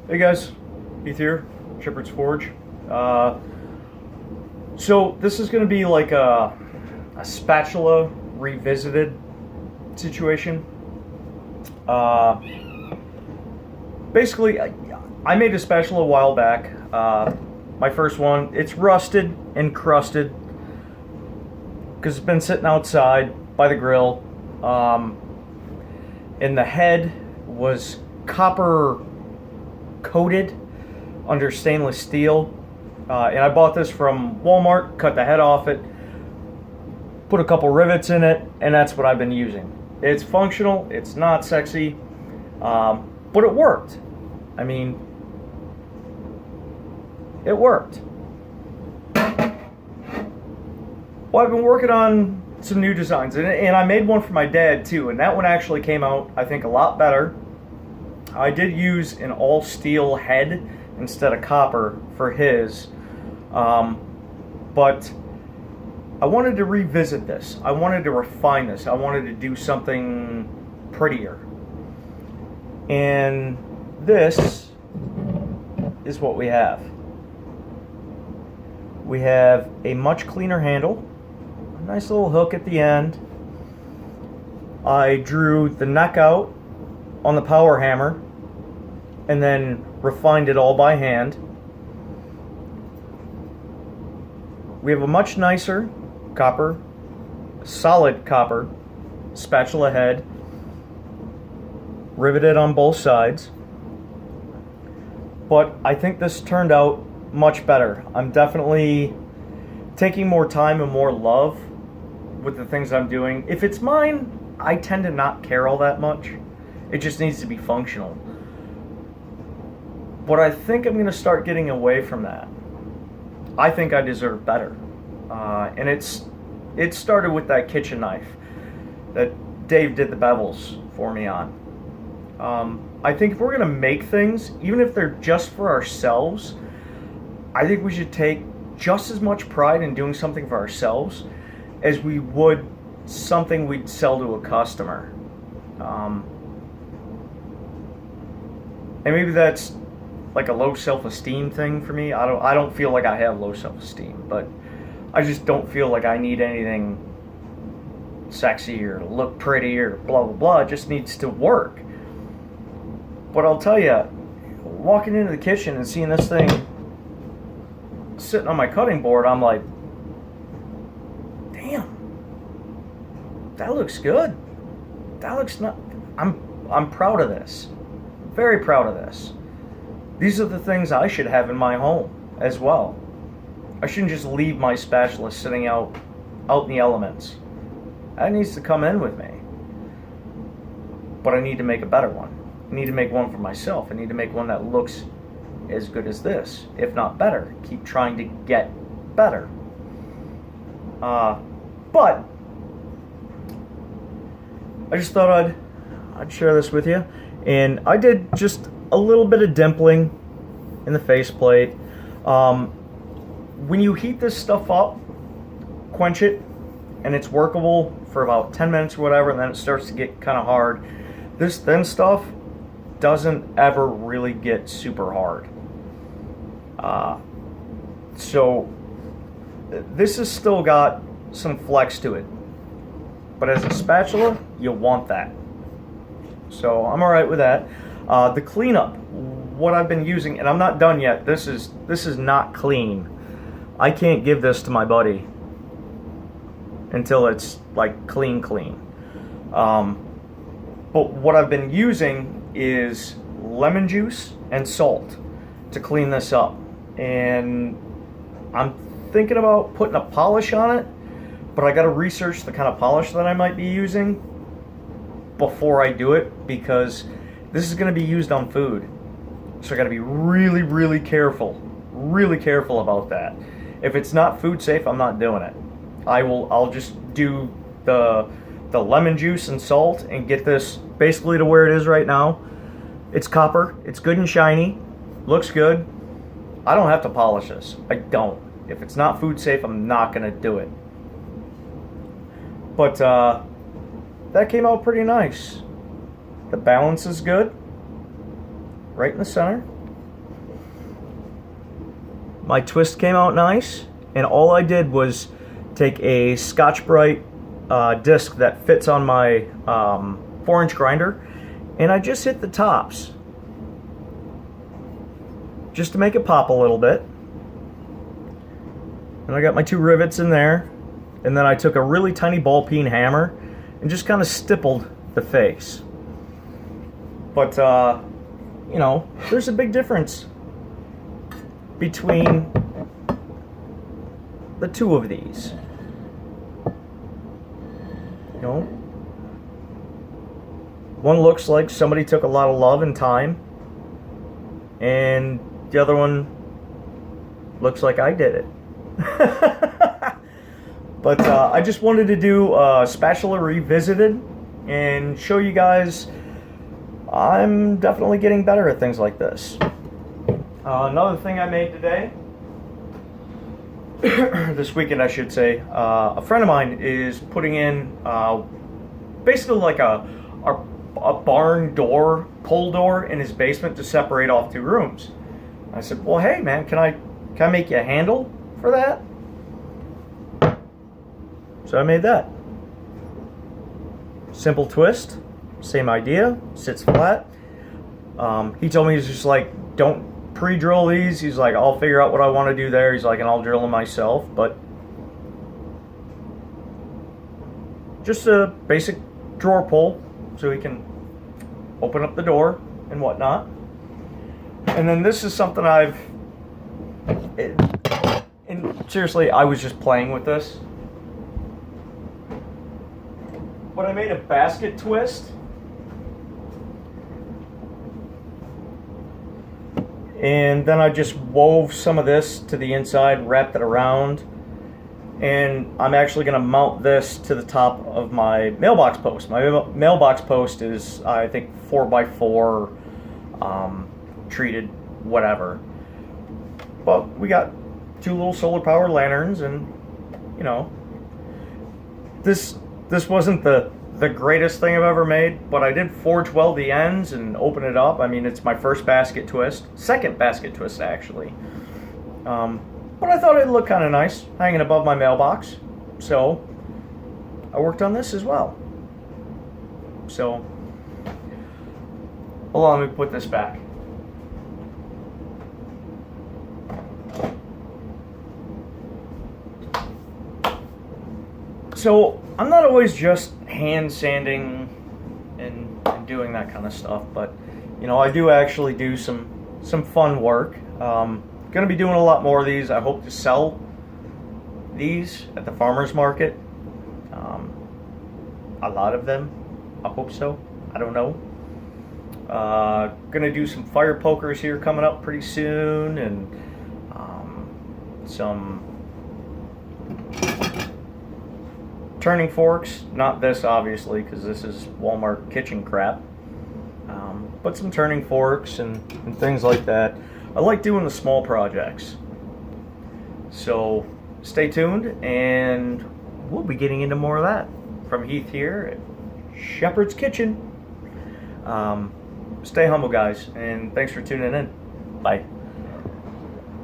Hey guys, Heath here, Shepherd's Forge. So this is going to be like a spatula revisited situation. Uh, Basically, I made a spatula a while back. My first one, it's rusted and crusted because it's been sitting outside by the grill. And the head was copper coated under stainless steel. And I bought this from Walmart, cut the head off it, put a couple rivets in it, and that's what I've been using. It's functional, it's not sexy, but it worked. I mean, it worked. Well, I've been working on some new designs, and I made one for my dad too, and that one actually came out, I think, a lot better. I did use an all steel head instead of copper for his, but I wanted to revisit this. I wanted to refine this. I wanted to do something prettier. And this is what we have. We have a much cleaner handle, a nice little hook at the end. I drew the neck out on the power hammer and then refined it all by hand. We have a much nicer copper, solid copper spatula head, riveted on both sides. But I think this turned out much better. I'm definitely taking more time and more love with the things I'm doing. If it's mine, I tend to not care all that much. It just needs to be functional. But I think I'm going to start getting away from that. I think I deserve better. And it started with that kitchen knife that Dave did the bevels for me on. I think if we're going to make things, even if they're just for ourselves, I think we should take just as much pride in doing something for ourselves as we would something we'd sell to a customer. And maybe that's like a low self-esteem thing for me. I don't feel like I have low self-esteem, but I just don't feel like I need anything sexy or look pretty or blah blah blah. It just needs to work. But I'll tell you, walking into the kitchen and seeing this thing sitting on my cutting board, I'm like, damn, that looks good. That looks not. I'm proud of this. Very proud of this. These are the things I should have in my home as well. I shouldn't just leave my spatula sitting out in the elements. That needs to come in with me. But I need to make a better one. I need to make one for myself. I need to make one that looks as good as this, if not better. Keep trying to get better. But I just thought I'd share this with you. And I did just a little bit of dimpling in the faceplate. When you heat this stuff up, quench it, and it's workable for about 10 minutes or whatever, and then it starts to get kind of hard. This thin stuff doesn't ever really get super hard. So this has still got some flex to it. But as a spatula, you want that. So I'm alright with that. The cleanup, what I've been using, and I'm not done yet. This is not clean. I can't give this to my buddy until it's like clean. But what I've been using is lemon juice and salt to clean this up. And I'm thinking about putting a polish on it, but I got to research the kind of polish that I might be using before I do it, because this is going to be used on food. So I got to be really careful about that. If it's not food safe, I'm not doing it. I'll just do the lemon juice and salt and get this basically to where it is right now. It's copper, it's good and shiny, looks good. I don't have to polish this. I don't. If it's not food safe, I'm not going to do it. But that came out pretty nice. The balance is good, right in the center. my twist came out nice, and all I did was take a Scotch-Brite disc that fits on my 4-inch grinder, and I just hit the tops just to make it pop a little bit. And I got my 2 rivets in there, and then I took a really tiny ball peen hammer and just kind of stippled the face. But you know, there's a big difference between the 2 of these. You know, one looks like somebody took a lot of love and time, and the other one looks like I did it. But I just wanted to do Spatchula Revisited and show you guys I'm definitely getting better at things like this. Another thing I made today, this weekend I should say, a friend of mine is putting in basically like a barn door, pull door in his basement to separate off 2 rooms. I said, well, hey man, can I make you a handle for that? So I made that. Simple twist, same idea, sits flat. He told me, he's just like, don't pre-drill these. He's like, I'll figure out what I want to do there. He's like, and I'll drill them myself. But just a basic drawer pull so he can open up the door and whatnot. And then this is something and seriously, I was just playing with this. But I made a basket twist. And then I just wove some of this to the inside, wrapped it around. And I'm actually going to mount this to the top of my mailbox post. My mailbox post is, I think, 4x4 treated, whatever. But we got 2 little solar powered lanterns, and you know, this wasn't the greatest thing I've ever made, but I did forge weld the ends and open it up. I mean, it's my first basket twist, second basket twist actually. But I thought it'd look kind of nice hanging above my mailbox, so I worked on this as well. So, hold on, let me put this back. So I'm not always just hand sanding and doing that kind of stuff, but you know, I do actually do some fun work. Gonna be doing a lot more of these. I hope to sell these at the farmers market. A lot of them. I hope so. I don't know. Gonna do some fire pokers here coming up pretty soon, and some turning forks. Not this, obviously, because this is Walmart kitchen crap. But some turning forks and things like that. I like doing the small projects. So stay tuned, and we'll be getting into more of that from Heath here at Shepherd's Kitchen. Stay humble, guys, and thanks for tuning in. Bye.